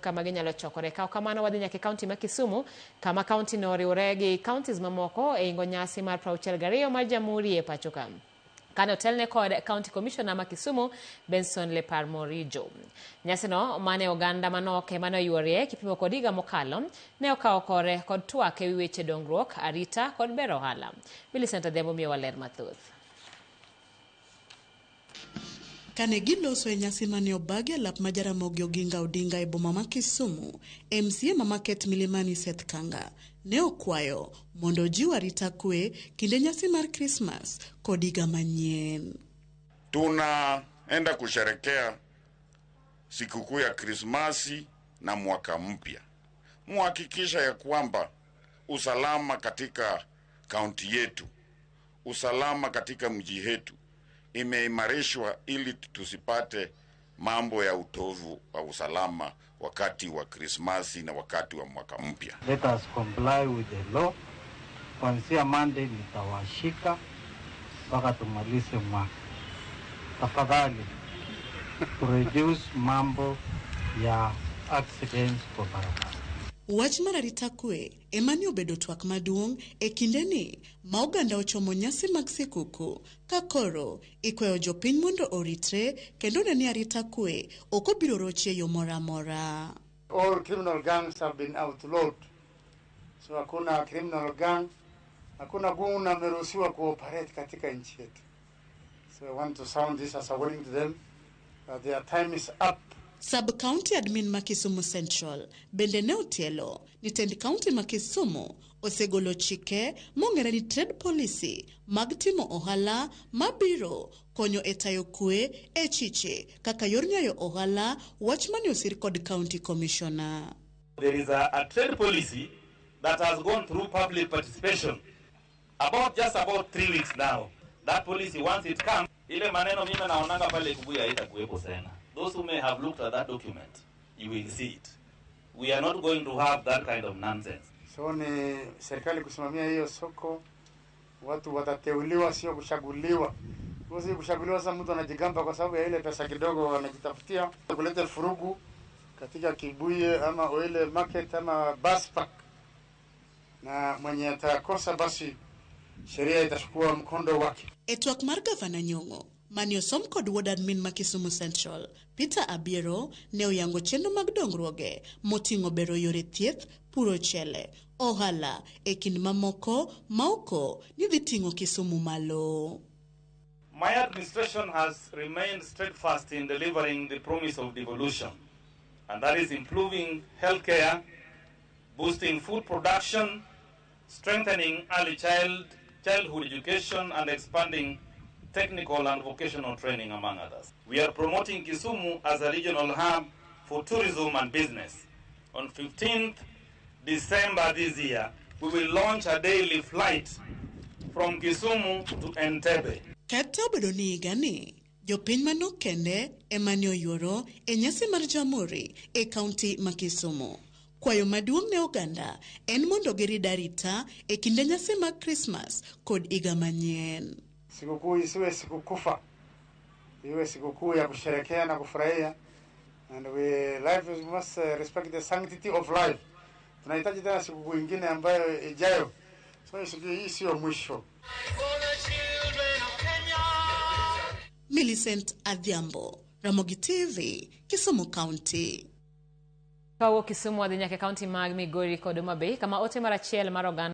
kama ginyalo chokore ka kamano wadhi nyaka kaunti ma Kisumu kama kaunti no riwore gi counties mamoko e ingo nyasi mar 62 mar Jamhuri e pacho ka. Kane otelne kod County Commissioner ma Kisumu Benson Leparmorijo. Nyasi no mane oganda manoke mane oyuorie kipimo kod higa mokalo ne okawo kore kod twak ewi weche dongruok, arita kod bero ohala. Millicent Adhiambo miyo waler mathoth. Kane giloso e nyasi mane obagi lap ma Jaramogi Oginga Odinga e boma ma Kisumu, MCA ma Market Milimani Seth Kanga ne okwayo mondo jiwo arita kwe kinde nyasi mar Christmas kod higa manyien. Tunaenda kusherekea sikukuu ya Krismasi na mwaka mpya. Muhakikisha ya kwamba usalama katika kaunti yetu, usalama katika mji yetu imeimarishwa ili tusipate mambo ya utovu wa usalama wakati wa Krismasi na wakati wa mwaka mpya. Let us comply with the law. Kuanzia Monday nitawashika mpaka tumalize mwaka. Tafadhali to reduce mambo ya accidents kwa barabara. Wach mar arita kwe emani obedo twak maduong' e kindeni ma oganda ochomo nyasi mag sikuku ka koro ikweyo jopiny mondo oritre kendo ne arita kwe ok obiro roche yo mora mora. All criminal gangs have been outlawed. So hakuna criminal gang, hakuna gungu ameruhusiwa kuoperate katika nchi yetu. So I want to sound this as a warning to them that their time is up. Sub-County Admin ma Kisumu Central, bende ne Jotelo, ni tend county ma Kisumu, osegolo chike mong'ere ni trade policy mag timo ohala mabiro konyo e tayo kwe e chiche kaka yor nyayo ohala wach mane osir kod County Commissioner. There is a trade policy that has gone through public participation just about 3 weeks now. That policy, once it comes, ile maneno mimi naonanga pale Kubuya haitakuwepo tena. Those who may have looked at that document, you will see it. We are not going to have that kind of nonsense. So ni serikali kusimamia hiyo soko, watu watateuliwa sio kuchaguliwa. Kusi kuchaguliwa sasa mtu anajigamba kwa sababu ya ile pesa kidogo anajitafutia kuleta furugu katika Kibuye ama ile market ama bus park. Na mwenye atakosa basi sheria itachukua mkondo wake. Etwak mar Gavana Nyong'o mani osom kod Ward Admin ma Kisumu Central, Peter Abiero, ne oyango chenro mag dongruoge moting'o bero yore thieth, puro chele, ohala e kind mamoko maoko ni dhi ting'o Kisumu malo. My administration has remained steadfast in delivering the promise of devolution, and that is improving healthcare, boosting food production, strengthening early childhood education, and expanding technical and vocational training, among others. We are promoting Kisumu as a regional hub for tourism and business. On 15th December this year, we will launch a daily flight from Kisumu to Entebbe. Kata obedo ni higani, jopiny manok kende emani oyuoro e nyasi mar Jamhuri e kaunti ma Kisumu. Kwayo maduong' ne oganda en mondo girid arita e kinde nyasi mag Christmas kod higa manyien. Sikukuu isiwe sikukufa, iwe sikukuu ya kusherekea na kufurahia. And we must respect the sanctity of life. Tunahitaji tena sikukuu nyingine ambayo ijayo. So sikukuu hii sio mwisho. Millicent Adhiambo, Ramogi TV, Kisumu County. Kawo Kisumu wadhi nyaka kaunti mag Migori kod Homa Bay kama ote mar achiel mar oganda